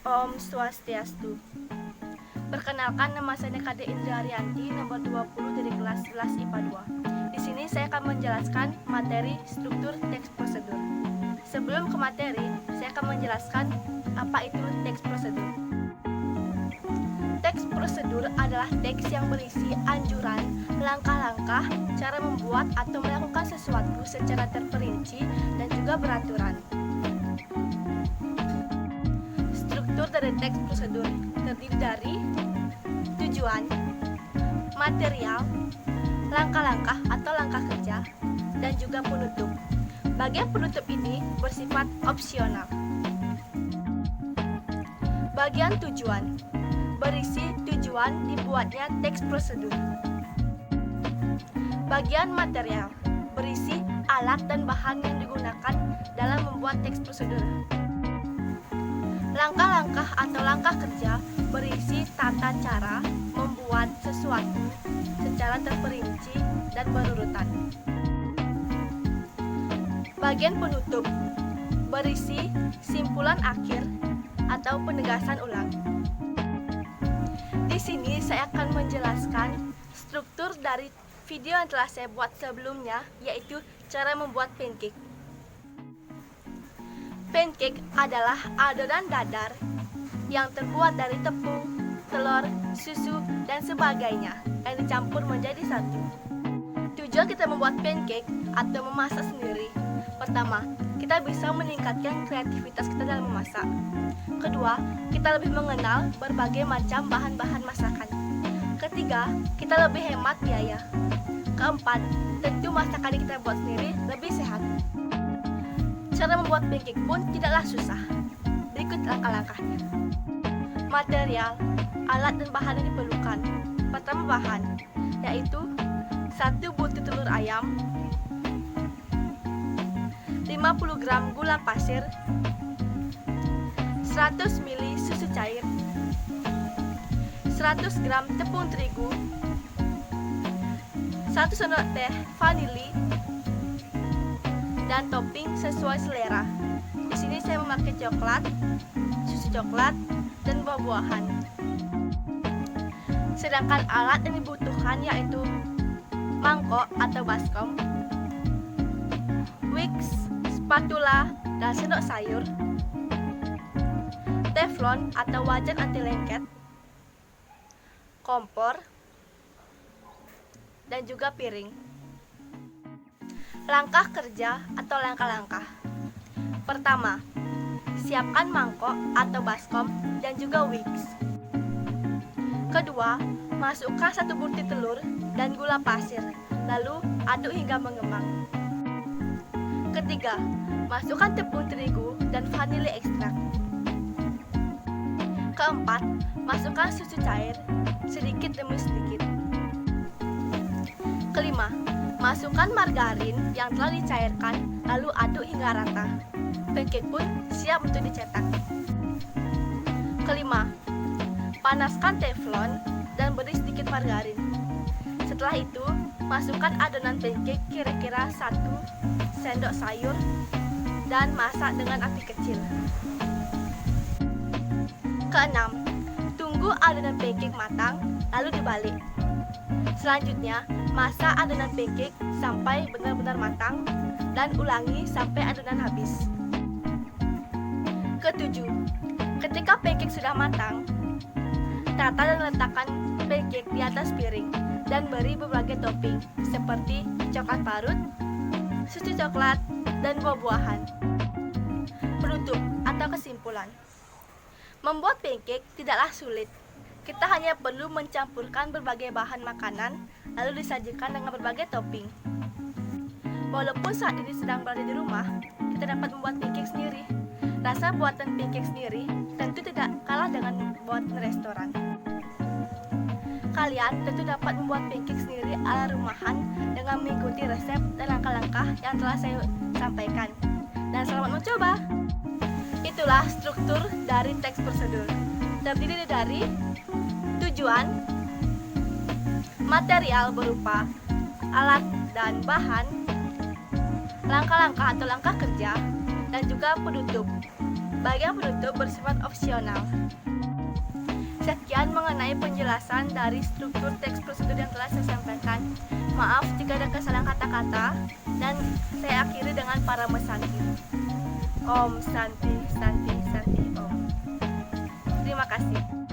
Om Swastiastu. Perkenalkan, nama saya Kade Indra Arianti, nomor 20 dari kelas 11 IPA 2. Di sini saya akan menjelaskan materi struktur teks prosedur. Sebelum ke materi, saya akan menjelaskan apa itu teks prosedur. Teks prosedur adalah teks yang berisi anjuran, langkah-langkah, cara membuat atau melakukan sesuatu secara terperinci dan juga beraturan. Struktur dari teks prosedur terdiri dari tujuan, material, langkah-langkah atau langkah kerja, dan juga penutup. Bagian penutup ini bersifat opsional. Bagian tujuan berisi tujuan dibuatnya teks prosedur. Bagian material berisi alat dan bahan yang digunakan dalam membuat teks prosedur. Langkah-langkah atau langkah kerja berisi tata cara membuat sesuatu secara terperinci dan berurutan. Bagian penutup berisi simpulan akhir atau penegasan ulang. Di sini saya akan menjelaskan struktur dari video yang telah saya buat sebelumnya, yaitu cara membuat pancake. Pancake adalah adonan dadar yang terbuat dari tepung, telur, susu, dan sebagainya yang dicampur menjadi satu. Tujuan kita membuat pancake atau memasak sendiri: pertama, kita bisa meningkatkan kreativitas kita dalam memasak. Kedua, kita lebih mengenal berbagai macam bahan-bahan masakan. Ketiga, kita lebih hemat biaya. Keempat, tentu masakan yang kita buat sendiri lebih sehat. Cara membuat pancake pun tidaklah susah. Berikut langkah-langkahnya. Material, alat dan bahan yang diperlukan. Pertama, bahan, yaitu 1 butir telur ayam, 50 gram gula pasir, 100 ml susu cair, 100 gram tepung terigu, 1 sendok teh vanili, dan topping sesuai selera. Di sini saya memakai coklat, susu coklat, dan buah-buahan. Sedangkan alat yang dibutuhkan yaitu mangkok atau baskom, wix, spatula, dan sendok sayur, teflon atau wajan anti lengket, kompor, dan juga piring. Langkah kerja atau langkah-langkah. Pertama, siapkan mangkok atau baskom dan juga wix. Kedua, masukkan 1 butir telur dan gula pasir, lalu aduk hingga mengembang. Ketiga, masukkan tepung terigu dan vanili ekstrak. Keempat, masukkan susu cair sedikit demi sedikit. Kelima, masukkan margarin yang telah dicairkan, lalu aduk hingga rata. Pancake pun siap untuk dicetak. Kelima, panaskan teflon dan beri sedikit margarin. Setelah itu, masukkan adonan pancake kira-kira 1 sendok sayur dan masak dengan api kecil. Keenam, tunggu adonan pancake matang, lalu dibalik. Selanjutnya, masak adonan pancake sampai benar-benar matang dan ulangi sampai adonan habis. Ketujuh, ketika pancake sudah matang, tata dan letakkan pancake di atas piring dan beri berbagai topping seperti coklat parut, susu coklat, dan buah-buahan. Penutup atau kesimpulan. Membuat pancake tidaklah sulit. Kita hanya perlu mencampurkan berbagai bahan makanan lalu disajikan dengan berbagai topping. Walaupun saat ini sedang berada di rumah, kita dapat membuat pancake sendiri. Rasa buatan pancake sendiri tentu tidak kalah dengan buatan restoran. Kalian tentu dapat membuat pancake sendiri ala rumahan dengan mengikuti resep dan langkah-langkah yang telah saya sampaikan. Dan selamat mencoba! Itulah struktur dari teks prosedur. Terdiri dari tujuan, material berupa alat dan bahan, langkah-langkah atau langkah kerja, dan juga penutup. Bagian penutup bersifat opsional. Sekian mengenai penjelasan dari struktur teks prosedur yang telah saya sampaikan. Maaf jika ada kesalahan kata-kata, dan saya akhiri dengan Parama Santi. Om Santi, Santi, Santi, Om. Terima kasih.